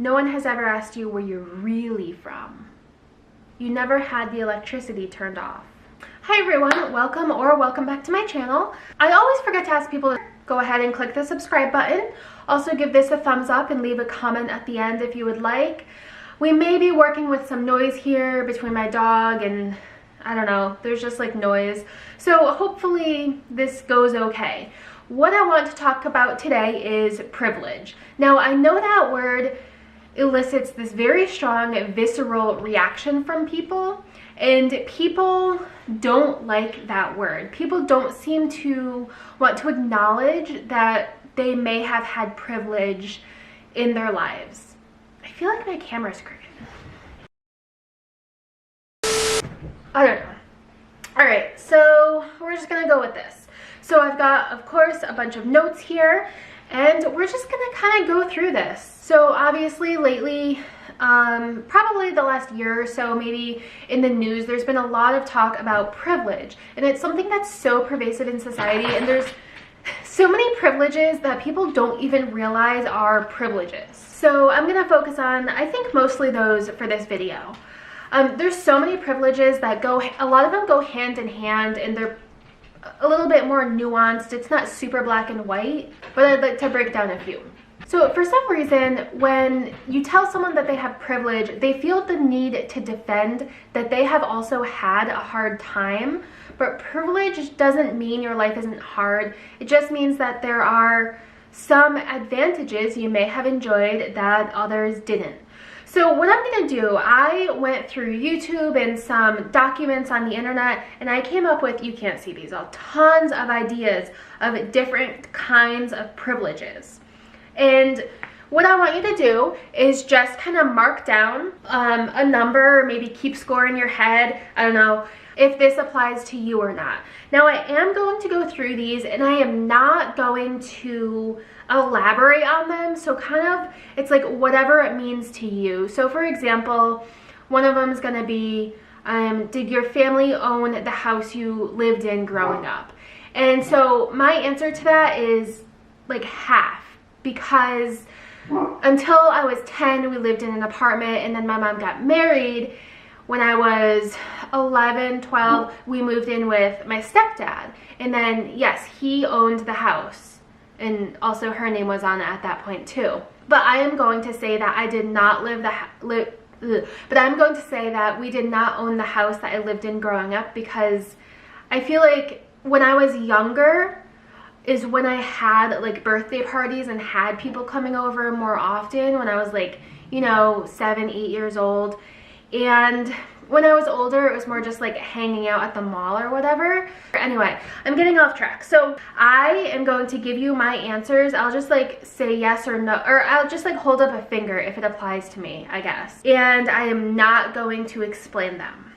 No one has ever asked you where you're really from. You never had the electricity turned off. Hi everyone, welcome back to my channel. I always forget to ask people to go ahead and click the subscribe button. Also give this a thumbs up and leave a comment at the end if you would like. We may be working with some noise here between my dog and I don't know, there's just like noise. So hopefully this goes okay. What I want to talk about today is privilege. Now I know that word elicits this very strong visceral reaction from people, and people don't like that word. People don't seem to want to acknowledge that they may have had privilege in their lives. I feel like my camera's crooked. I don't know. Alright, so we're just gonna go with this. So I've got, of course, a bunch of notes here, and we're just gonna kind of go through this. So obviously lately, probably the last year or so, maybe in the news, there's been a lot of talk about privilege, and it's something that's so pervasive in society, and there's so many privileges that people don't even realize are privileges. So I'm gonna focus on, I think, mostly those for this video. There's so many privileges that a lot of them go hand in hand, and they're a little bit more nuanced. It's not super black and white, but I'd like to break down a few. So for some reason, when you tell someone that they have privilege, they feel the need to defend that they have also had a hard time. But privilege doesn't mean your life isn't hard. It just means that there are some advantages you may have enjoyed that others didn't. So what I'm gonna do, I went through YouTube and some documents on the internet, and I came up with, you can't see these, tons of ideas of different kinds of privileges. And what I want you to do is just kind of mark down a number, maybe keep score in your head. I don't know if this applies to you or not. Now I am going to go through these, and I am not going to elaborate on them. So kind of, it's like whatever it means to you. So for example, one of them is going to be, did your family own the house you lived in growing up? And so my answer to that is like half, because until I was 10, we lived in an apartment, and then my mom got married. When I was 11, 12, we moved in with my stepdad. And then, yes, he owned the house. And also her name was on it at that point too. But I am going to say that I did not but I'm going to say that we did not own the house that I lived in growing up, because I feel like when I was younger is when I had like birthday parties and had people coming over more often, when I was like, you know, 7, 8 years old. And when I was older, it was more just like hanging out at the mall or whatever. Anyway, I'm getting off track. So I am going to give you my answers. I'll just like say yes or no, or I'll just like hold up a finger if it applies to me, I guess. And I am not going to explain them.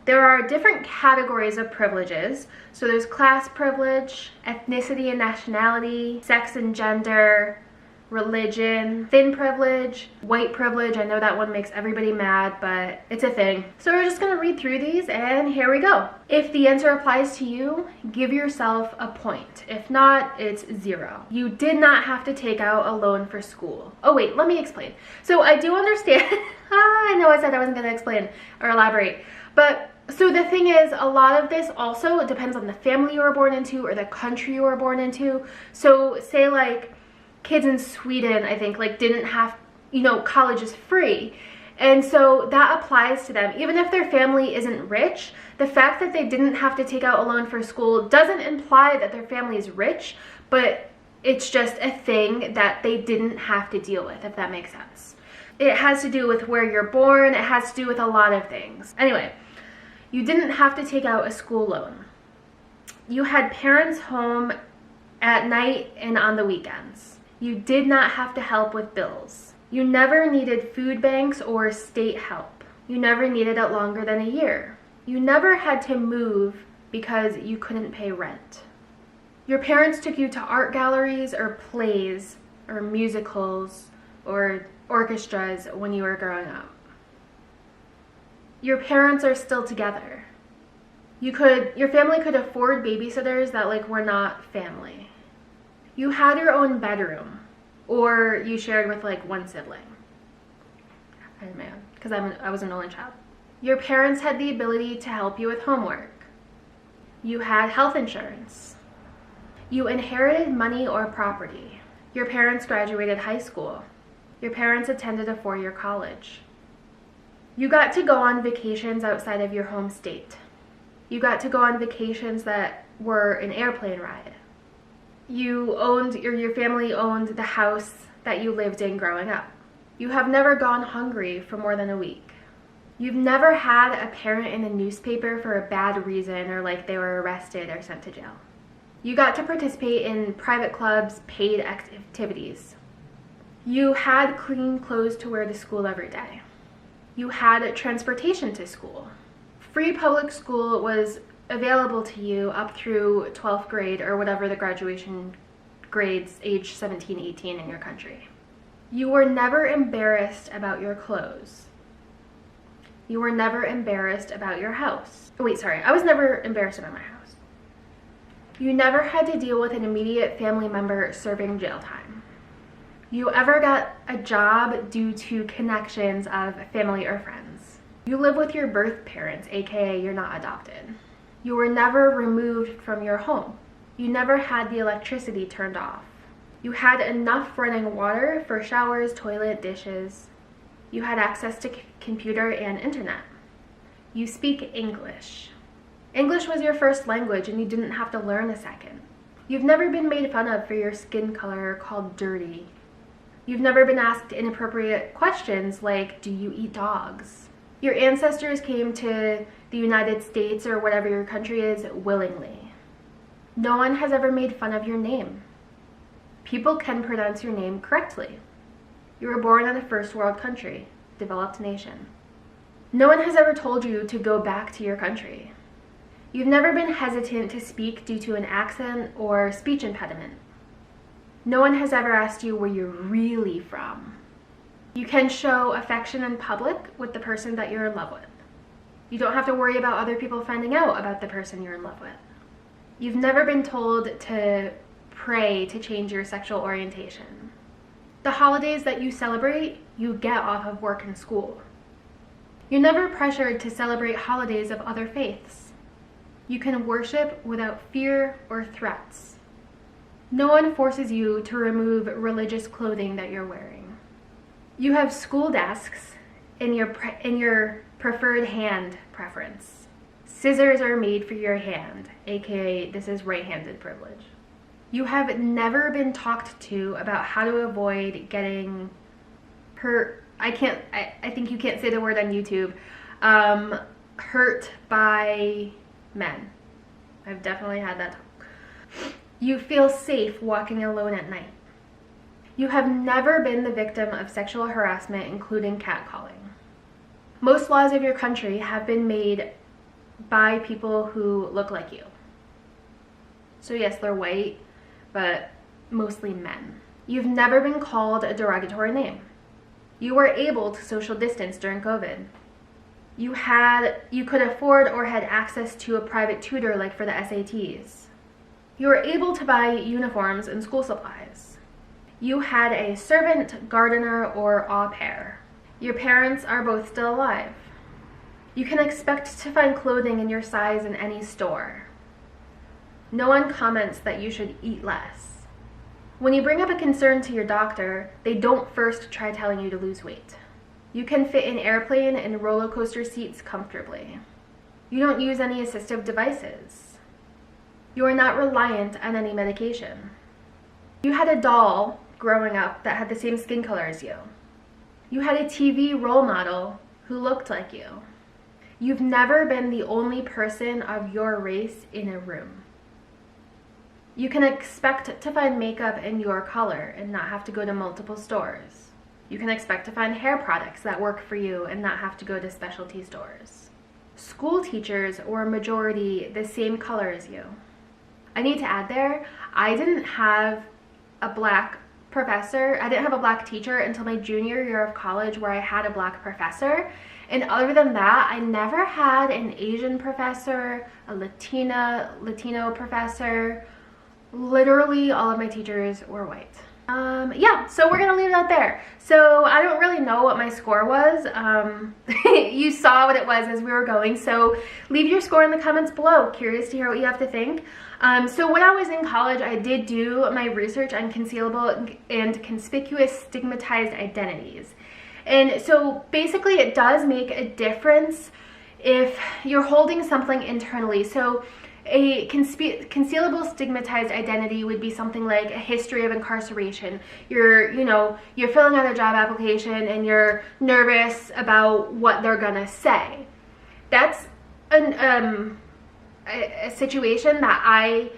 There are different categories of privileges. So there's class privilege, ethnicity and nationality, sex and gender, religion, thin privilege, white privilege. I know that one makes everybody mad, but it's a thing. So we're just gonna read through these, and here we go. If the answer applies to you, give yourself a point. If not, it's 0. You did not have to take out a loan for school. Oh wait, let me explain. So I do understand, I know I said I wasn't gonna explain or elaborate, but so the thing is, a lot of this also depends on the family you were born into or the country you were born into. So say like kids in Sweden, I think, like didn't have, you know, college is free. And so that applies to them. Even if their family isn't rich, the fact that they didn't have to take out a loan for school doesn't imply that their family is rich, but it's just a thing that they didn't have to deal with, if that makes sense. It has to do with where you're born. It has to do with a lot of things. Anyway, you didn't have to take out a school loan. You had parents home at night and on the weekends. You did not have to help with bills. You never needed food banks or state help. You never needed it longer than a year. You never had to move because you couldn't pay rent. Your parents took you to art galleries or plays or musicals or orchestras when you were growing up. Your parents are still together. Your family could afford babysitters that like were not family. You had your own bedroom, or you shared with like one sibling. because I was an only child. Your parents had the ability to help you with homework. You had health insurance. You inherited money or property. Your parents graduated high school. Your parents attended a 4-year college. You got to go on vacations outside of your home state. You got to go on vacations that were an airplane ride. Your family owned the house that you lived in growing up. You have never gone hungry for more than a week. You've never had a parent in the newspaper for a bad reason or like they were arrested or sent to jail. You got to participate in private clubs, paid activities. You had clean clothes to wear to school every day. You had transportation to school. Free public school was available to you up through 12th grade or whatever the graduation grades, age 17, 18 in your country. You were never embarrassed about your clothes. You were never embarrassed about your house. Wait, sorry, I was never embarrassed about my house. You never had to deal with an immediate family member serving jail time. You ever got a job due to connections of family or friends. You live with your birth parents, aka you're not adopted. You were never removed from your home. You never had the electricity turned off. You had enough running water for showers, toilet, dishes. You had access to computer and internet. You speak English. English was your first language and you didn't have to learn a second. You've never been made fun of for your skin color or called dirty. You've never been asked inappropriate questions like, do you eat dogs? Your ancestors came to the United States or whatever your country is willingly. No one has ever made fun of your name. People can pronounce your name correctly. You were born in a first world country, developed nation. No one has ever told you to go back to your country. You've never been hesitant to speak due to an accent or speech impediment. No one has ever asked you where you're really from. You can show affection in public with the person that you're in love with. You don't have to worry about other people finding out about the person you're in love with. You've never been told to pray to change your sexual orientation. The holidays that you celebrate, you get off of work and school. You're never pressured to celebrate holidays of other faiths. You can worship without fear or threats. No one forces you to remove religious clothing that you're wearing. You have school desks in your preferred hand preference. Scissors are made for your hand, aka this is right-handed privilege. You have never been talked to about how to avoid getting hurt. I think you can't say the word on YouTube. Hurt by men. I've definitely had that talk. You feel safe walking alone at night. You have never been the victim of sexual harassment, including catcalling. Most laws of your country have been made by people who look like you. So yes, they're white, but mostly men. You've never been called a derogatory name. You were able to social distance during COVID. You could afford or had access to a private tutor like for the SATs. You were able to buy uniforms and school supplies. You had a servant, gardener, or au pair. Your parents are both still alive. You can expect to find clothing in your size in any store. No one comments that you should eat less. When you bring up a concern to your doctor, they don't first try telling you to lose weight. You can fit in airplane and roller coaster seats comfortably. You don't use any assistive devices. You are not reliant on any medication. You had a doll growing up that had the same skin color as you. You had a TV role model who looked like you. You've never been the only person of your race in a room. You can expect to find makeup in your color and not have to go to multiple stores. You can expect to find hair products that work for you and not have to go to specialty stores. School teachers were majority the same color as you. I need to add there, I didn't have a black professor. I didn't have a black teacher until my junior year of college where I had a black professor. And other than that, I never had an Asian professor, a Latino professor. Literally all of my teachers were white. Yeah, so we're gonna leave that there. So I don't really know what my score was. You saw what it was as we were going, so leave your score in the comments below. Curious to hear what you have to think. So when I was in college, I did do my research on concealable and conspicuous stigmatized identities. And so basically it does make a difference if you're holding something internally. So a concealable stigmatized identity would be something like a history of incarceration. You're filling out a job application and you're nervous about what they're gonna say. That's a situation that I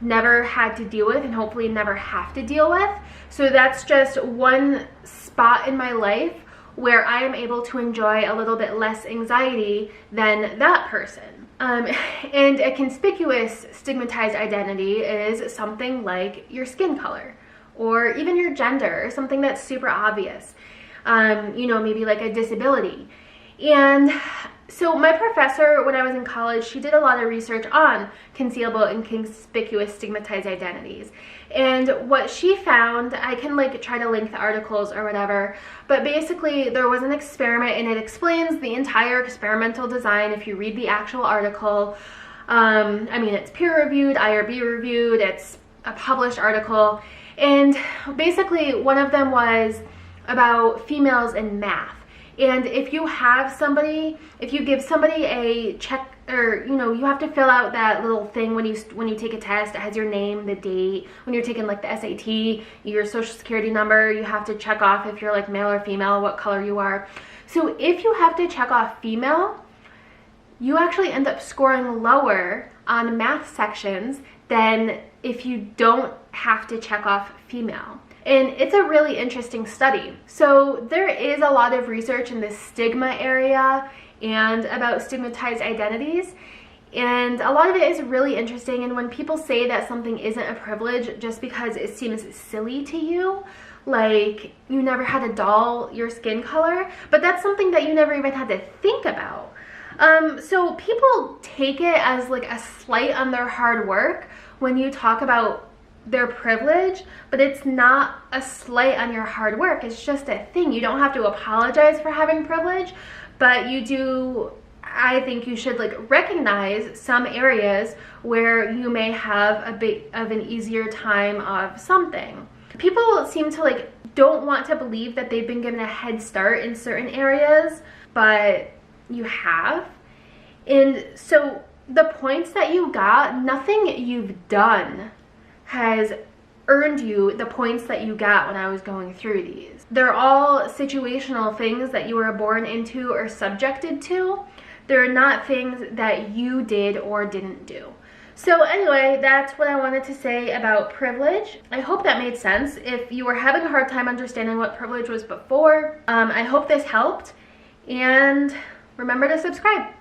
never had to deal with and hopefully never have to deal with. So that's just one spot in my life where I am able to enjoy a little bit less anxiety than that person. And a conspicuous stigmatized identity is something like your skin color or even your gender, or something that's super obvious. Maybe like a disability. And so my professor, when I was in college, she did a lot of research on concealable and conspicuous stigmatized identities. And what she found, I can try to link the articles or whatever, but basically there was an experiment and it explains the entire experimental design if you read the actual article. It's peer-reviewed, IRB reviewed, it's a published article. And basically one of them was about females in math. And if you give somebody a check, or you have to fill out that little thing when you take a test. It has your name, the date. When you're taking the SAT, your social security number, you have to check off if you're male or female, what color you are. So if you have to check off female, you actually end up scoring lower on math sections than if you don't have to check off female. And it's a really interesting study. So there is a lot of research in the stigma area and about stigmatized identities. And a lot of it is really interesting. And when people say that something isn't a privilege just because it seems silly to you, like you never had to doll your skin color, but that's something that you never even had to think about. So people take it as a slight on their hard work when you talk about their privilege, but it's not a slight on your hard work. It's just a thing. You don't have to apologize for having privilege, but you do. I think you should recognize some areas where you may have a bit of an easier time of something. People seem to don't want to believe that they've been given a head start in certain areas, but you have. And so the points that you got, nothing you've done has earned you the points that you got when I was going through these. They're all situational things that you were born into or subjected to. They're not things that you did or didn't do. So anyway, that's what I wanted to say about privilege. I hope that made sense. If you were having a hard time understanding what privilege was before, I hope this helped. And remember to subscribe.